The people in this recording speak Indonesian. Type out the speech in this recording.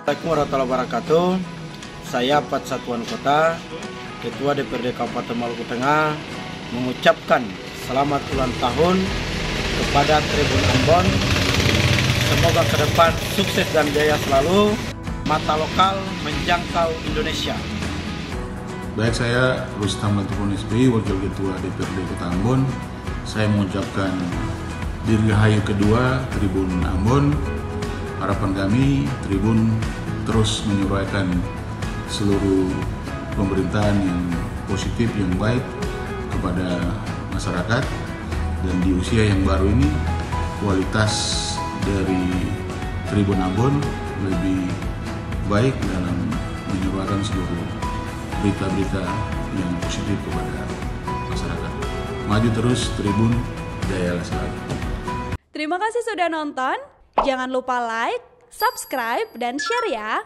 Assalamualaikum warahmatullahi wabarakatuh. Saya Pat Satuan Kota, Ketua DPRD Kabupaten Maluku Tengah, mengucapkan selamat ulang tahun kepada Tribun Ambon. Semoga ke depan sukses dan jaya selalu, mata lokal menjangkau Indonesia. Baik, saya Rustam Latifun SPI, Wakil Ketua DPRD Kota Ambon. Saya mengucapkan dirgahayu kedua Tribun Ambon. Harapan kami Tribun terus menyuarakan seluruh pemerintahan yang positif, yang baik kepada masyarakat, dan di usia yang baru ini kualitas dari Tribun Ambon lebih baik dalam menyuarakan seluruh berita-berita yang positif kepada masyarakat. Maju terus Tribun, jaya selalu. Terima kasih sudah nonton. Jangan lupa like, subscribe, dan share ya.